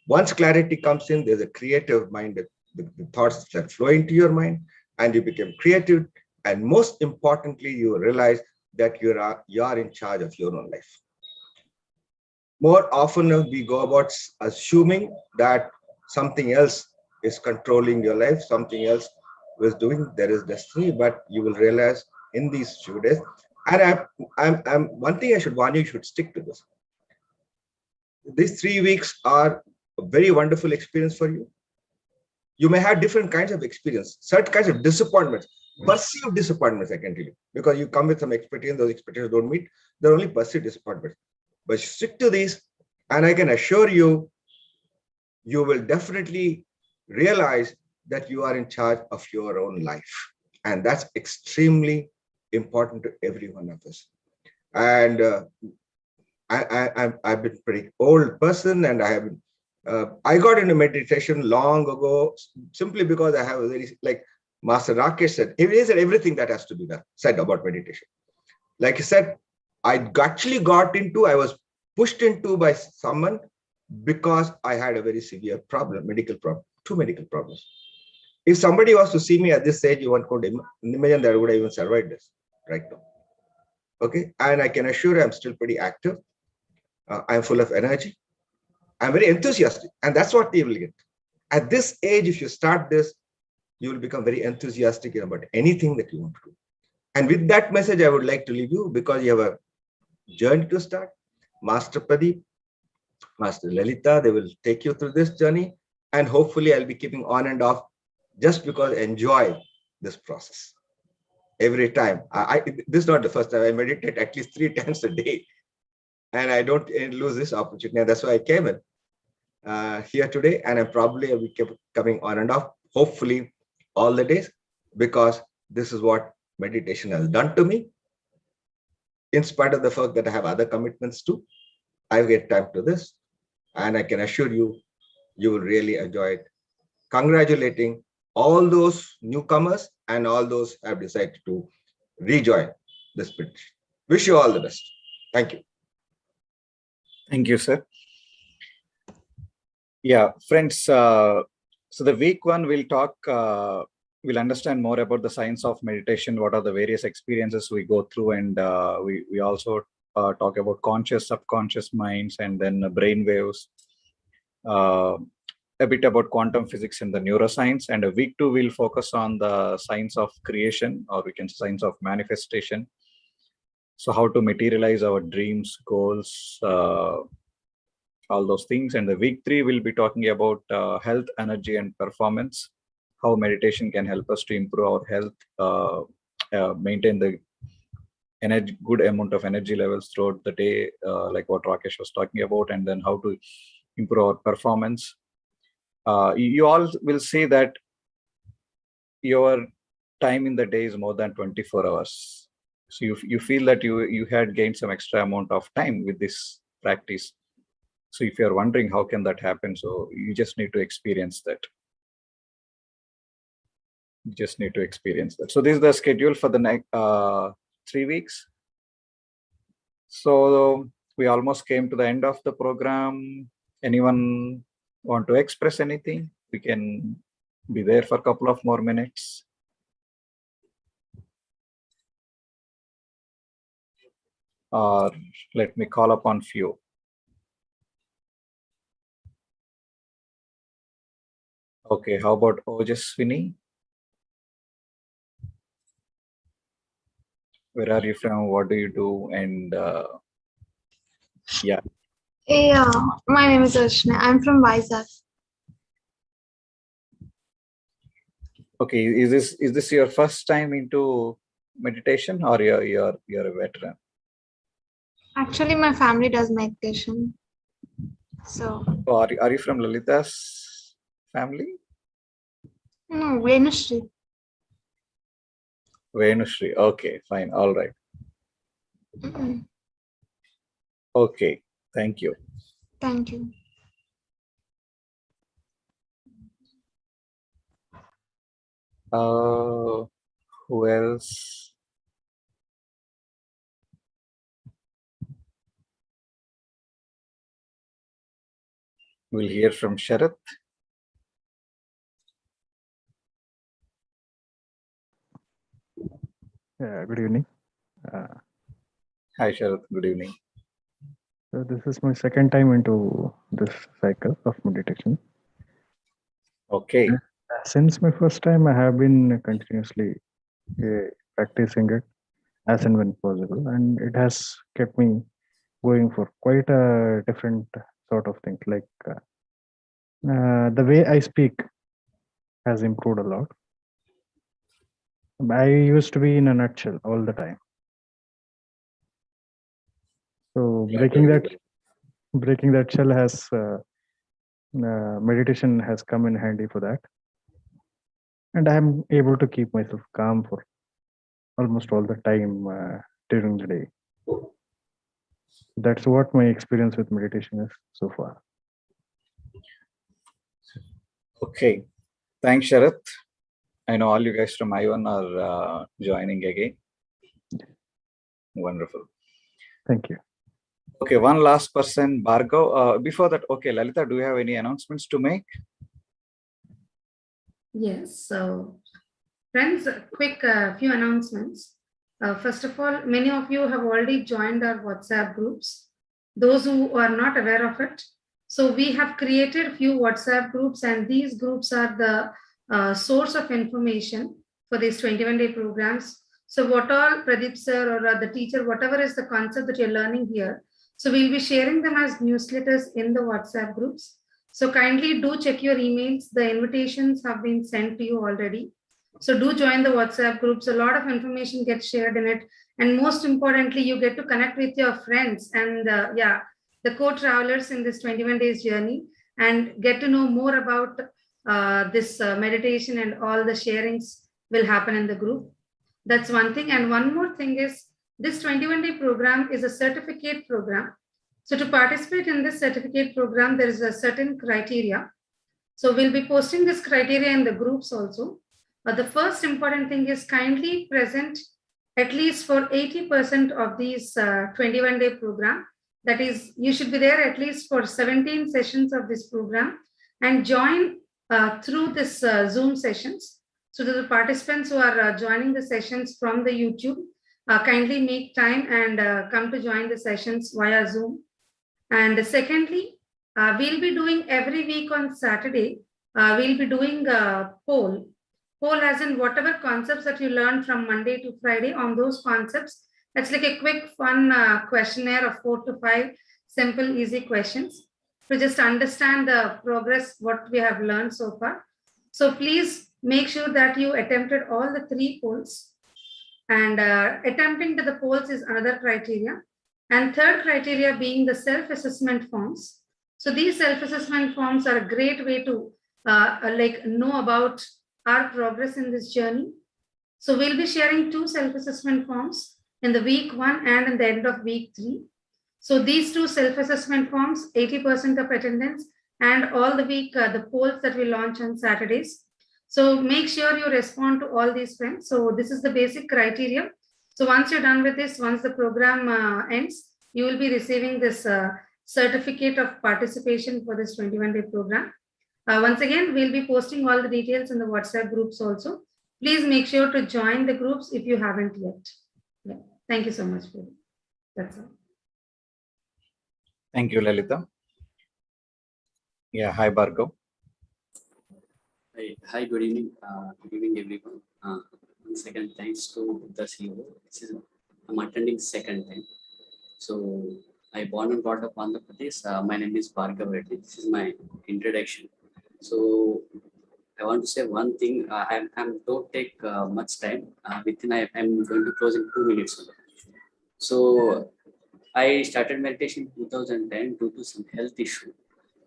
Once clarity comes in, there's a creative mind, the thoughts that flow into your mind, and you become creative. And most importantly, you realize that you are in charge of your own life. More often we go about assuming that something else is controlling your life, something else is doing, there is destiny, but you will realize in these few days. And I'm one thing I should warn you should stick to this. These 3 weeks are a very wonderful experience for you. You may have different kinds of experience, certain kinds of disappointments, perceived disappointments, I can tell you, because you come with some expectations, those expectations don't meet, they're only perceived disappointments. But stick to these, and I can assure you, you will definitely realize that you are in charge of your own life. And that's extremely important to every one of us. And I've been a pretty old person, and I got into meditation long ago, simply because I have a very, like Master Rakesh said, he said everything that has to be done, said about meditation. Like he said, I was pushed into by someone because I had a very severe problem, medical problem, 2 medical problems. If somebody was to see me at this age, you could imagine that I would have even survived this right now. Okay, and I can assure you I'm still pretty active. I'm full of energy. I'm very enthusiastic, and that's what they will get. At this age, if you start this, you will become very enthusiastic about anything that you want to do. And with that message, I would like to leave you, because you have a journey to start. Master Pradeep, Master Lalita, they will take you through this journey, and hopefully I'll be keeping on and off, just because I enjoy this process. Every time, this is not the first time. I meditate at least 3 times a day, and I don't lose this opportunity. And that's why I came in here today, and I probably will keep coming on and off, hopefully all the days, because this is what meditation has done to me. In spite of the fact that I have other commitments too, I get time to this, and I can assure you, you will really enjoy it. Congratulating all those newcomers and all those who have decided to rejoin this petition. Wish you all the best. Thank you. Thank you, sir. Yeah, friends. So the week 1 we'll talk. We'll understand more about the science of meditation. What are the various experiences we go through, and we also talk about conscious, subconscious minds, and then brain waves. A bit about quantum physics and the neuroscience. And week 2 we'll focus on the science of creation, or we can say science of manifestation. So how to materialize our dreams, goals, all those things. And the week 3 we'll be talking about health, energy, and performance, how meditation can help us to improve our health, maintain the energy, good amount of energy levels throughout the day, like what Rakesh was talking about, and then how to improve our performance. You all will see that your time in the day is more than 24 hours. So you feel that you had gained some extra amount of time with this practice. So if you're wondering how can that happen, so you just need to experience that. You just need to experience that. So this is the schedule for the next 3 weeks. So we almost came to the end of the program. Anyone want to express anything? We can be there for a couple of more minutes. Or let me call upon few. Okay, how about Ojaswini? Where are you from? What do you do? And yeah. Yeah, my name is Archana. I'm from Vizag. Okay, is this your first time into meditation, or you're a veteran? Actually, my family does meditation. So. Oh, are you from Lalita's family? No, Venushri. Venushri. Okay, fine. All right. Mm-mm. Okay, thank you. Thank you. Who else? We'll hear from Sharath. Yeah, good evening. Hi, Sharath. Good evening. So this is my second time into this cycle of meditation. Okay. Since my first time, I have been continuously practicing it as and when possible, and it has kept me going for quite a different sort of things. Like the way I speak has improved a lot. I used to be in a nutshell all the time. So breaking that shell has meditation has come in handy for that, and I am able to keep myself calm for almost all the time during the day. That's what my experience with meditation is so far. Okay, thanks, Sharath. I know all you guys from I1 are joining again. Wonderful. Thank you. Okay, one last person, Bhargav. Before that, okay, Lalita, do you have any announcements to make? Yes, so friends, quick few announcements. First of all, many of you have already joined our WhatsApp groups. Those who are not aware of it, so we have created few WhatsApp groups, and these groups are the source of information for these 21-day programs. So what all Pradeep sir or the teacher, whatever is the concept that you're learning here, so we'll be sharing them as newsletters in the WhatsApp groups. So kindly do check your emails. The invitations have been sent to you already. So do join the WhatsApp groups. A lot of information gets shared in it. And most importantly, you get to connect with your friends and the co-travelers in this 21 days journey and get to know more about this meditation, and all the sharings will happen in the group. That's one thing. And one more thing is this 21-day program is a certificate program. So to participate in this certificate program, there is a certain criteria. So we'll be posting this criteria in the groups also. But the first important thing is kindly present at least for 80% of these 21-day program. That is, you should be there at least for 17 sessions of this program and join through this Zoom sessions. So to the participants who are joining the sessions from the YouTube, kindly make time and come to join the sessions via Zoom. And secondly, we'll be doing every week on Saturday, we'll be doing a poll. Poll as in whatever concepts that you learn from Monday to Friday, on those concepts. That's like a quick, fun questionnaire of 4 to 5 simple, easy questions to just understand the progress, what we have learned so far. So please make sure that you attempted all the 3 polls. And attempting to the poles is another criteria. And third criteria being the self-assessment forms. So these self-assessment forms are a great way to like know about our progress in this journey. So we'll be sharing 2 self-assessment forms in the week 1 and in the end of week 3. So these 2 self-assessment forms, 80% of attendance, and all the week the polls that we launch on Saturdays. So make sure you respond to all these friends. So this is the basic criteria. So once you're done with this, once the program ends, you will be receiving this certificate of participation for this 21-day program. Once again, we'll be posting all the details in the WhatsApp groups also. Please make sure to join the groups if you haven't yet. Yeah. Thank you so much for it. That's all. Thank you, Lalita. Yeah, hi, Bhargav. Hi, good evening. Good evening, everyone. Once again, thanks to the CEO. I'm attending second time. So I born and brought up Andhra Pradesh. My name is Bhargav Reddy. This is my introduction. So I want to say one thing. I don't take much time. I'm going to close in 2 minutes. So I started meditation in 2010 due to some health issue.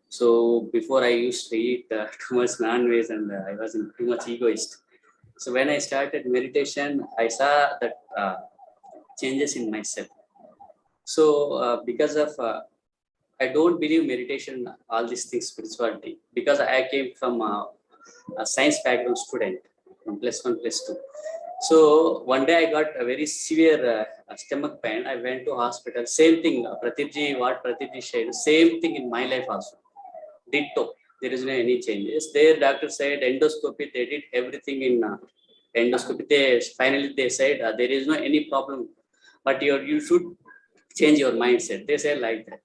So before I used to eat too much non-veg and I was too much egoist. So when I started meditation, I saw that changes in myself. So because of, I don't believe meditation, all these things, spirituality, because I came from a science background student from +1, +2. So one day I got a very severe stomach pain. I went to hospital. Same thing, what Pratipji said, same thing in my life also. Ditto. There is no any changes. Their doctor said endoscopy. They did everything in endoscopy. Finally they said there is no any problem, but you should change your mindset. They said like that.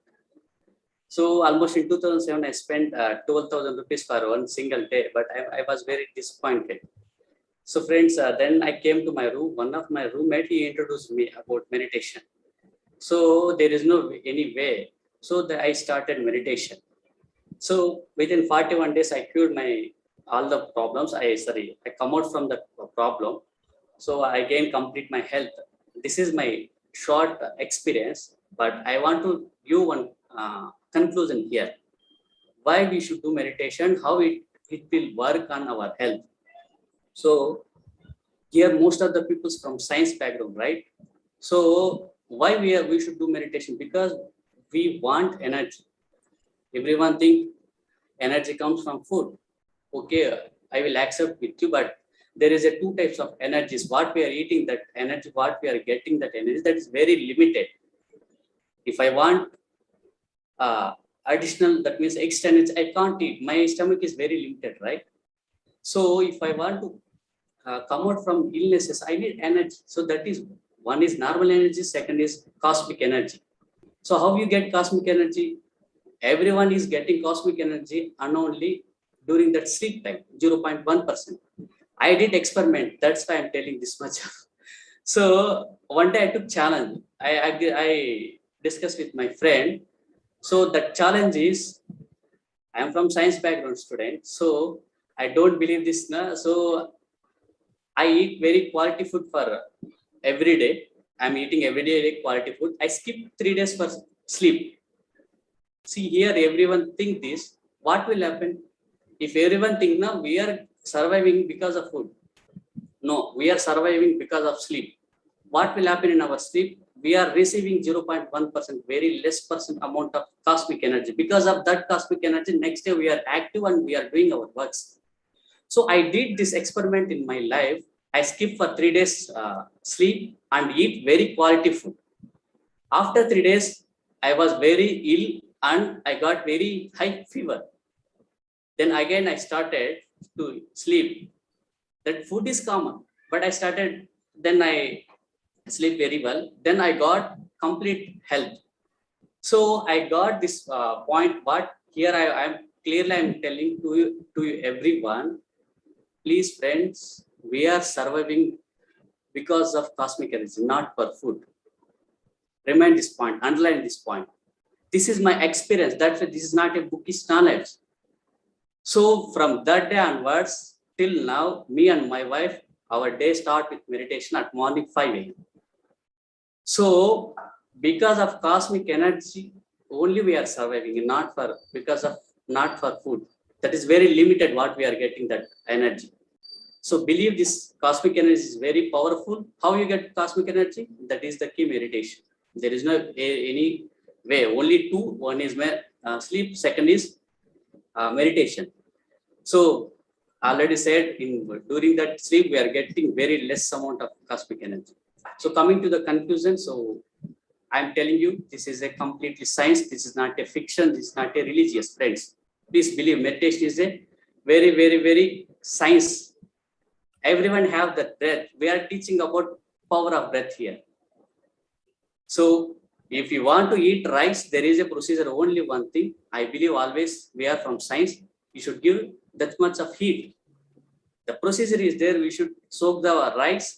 So almost in 2007, I spent 12,000 rupees for one single day, but I was very disappointed. So friends, then I came to my room. One of my roommate, he introduced me about meditation. So there is no any way. So I started meditation. So within 41 days, I cured all the problems. I come out from the problem. So I again complete my health. This is my short experience, but I want to give one conclusion here. Why we should do meditation, how it will work on our health. So here most of the people from science background, right? So why we should do meditation? Because we want energy. Everyone think energy comes from food. Okay, I will accept with you, but there is 2 types of energies. What we are eating, that energy, what we are getting, that energy, that is very limited. If I want additional, that means extra energy, I can't eat. My stomach is very limited, right? So if I want to come out from illnesses, I need energy. So that is, one is normal energy, second is cosmic energy. So how you get cosmic energy? Everyone is getting cosmic energy and only during that sleep time, 0.1%. I did experiment. That's why I'm telling this much. So one day I took challenge. I discussed with my friend. So the challenge is, I am from science background student. So I don't believe this. So I eat very quality food for every day. I'm eating every day quality food. I skip 3 days for sleep. See here, everyone think this. What will happen if everyone think now we are surviving because of food? No, we are surviving because of sleep. What will happen in our sleep? We are receiving 0.1%, very less percent amount of cosmic energy. Because of that cosmic energy, next day we are active and we are doing our works. So I did this experiment in my life. I skip for 3 days sleep and eat very quality food. After 3 days, I was very ill and I got very high fever. Then again, I started to sleep. That food is common, but then I sleep very well. Then I got complete health. So I got this point, but here I'm telling to you everyone, please friends, we are surviving because of cosmic energy, not for food. Remind this point, underline this point. This is my experience. That's why this is not a bookish knowledge. So from that day onwards till now, me and my wife Our day start with meditation at morning 5 a.m. So because of cosmic energy, only we are surviving, not for food. That is very limited what we are getting that energy. So believe this cosmic energy is very powerful. How you get cosmic energy? That is the key meditation. There is no any way. Only two. One is sleep. Second is meditation. So already said during that sleep we are getting very less amount of cosmic energy. So coming to the conclusion, so I'm telling you, this is a completely science. This is not a fiction. This is not a religious, friends. Please believe meditation is a very, very, very science. Everyone have that breath. We are teaching about power of breath here. So if you want to eat rice, there is a procedure. Only one thing. I believe always we are from science. You should give that much of heat. The procedure is there. We should soak the rice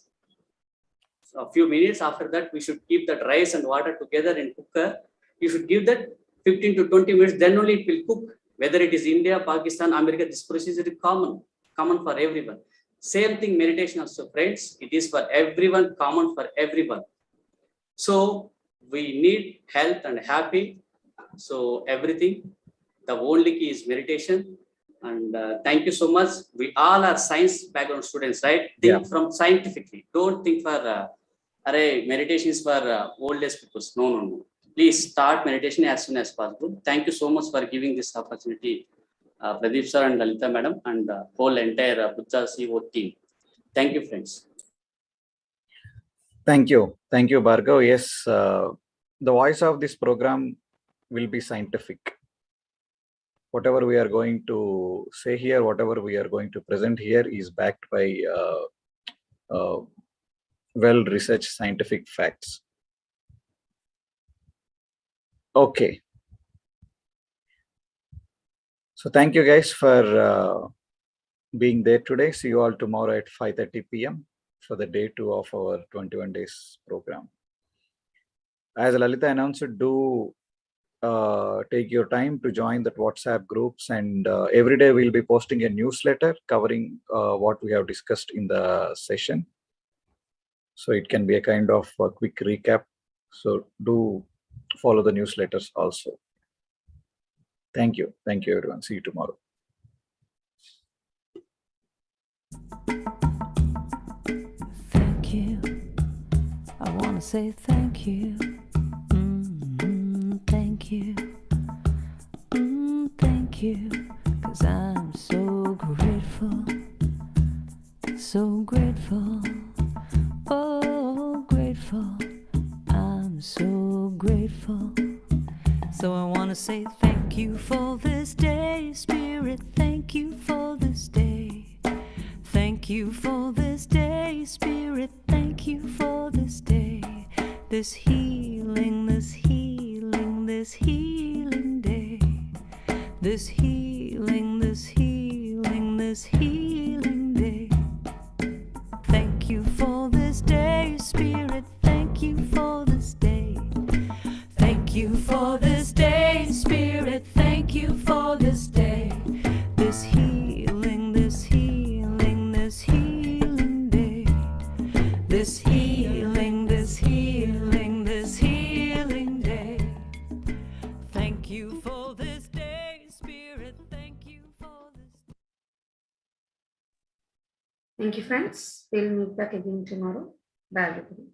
a few minutes. After that, we should keep that rice and water together in cooker. You should give that 15 to 20 minutes. Then only it will cook. Whether it is India, Pakistan, America, this procedure is common for everyone. Same thing, meditation also, friends. It is for everyone, common for everyone. So we need health and happy. So everything, the only key is meditation. And thank you so much. We all are science background students, right? Think from scientifically. Don't think for, meditation is for old age people. No. Please start meditation as soon as possible. Thank you so much for giving this opportunity, Pradeep sir and Lalita madam and whole entire Buddha CO team. Thank you, friends. Thank you, Bhargav. Yes, the voice of this program will be scientific. Whatever we are going to say here, whatever we are going to present here is backed by well-researched scientific facts. Okay. So thank you guys for being there today. See you all tomorrow at 5:30 p.m. for the day 2 of our 21 days program. As Lalita announced, do take your time to join that WhatsApp groups, and every day we'll be posting a newsletter covering what we have discussed in the session. So it can be a kind of a quick recap. So do follow the newsletters also. Thank you everyone. See you tomorrow. Thank you. I want to say thank you. Thank you. Thank you. 'Cause I'm so grateful. So grateful. Oh, grateful. I'm so grateful. So I want to say thank you for this day, Spirit. Thank you for this day. Thank you for this day, Spirit. Thank you for this day. This healing, this healing, this healing day. This healing, this healing, this healing day. Thank you for this day, Spirit. Thank you for this day. Thank you for this day, Spirit. Thank you for this day. This healing, this healing, this healing day. This healing, this healing, this healing day. Thank you for this day, Spirit. Thank you for this. Thank you, friends. We'll meet back again tomorrow. Bye, everybody.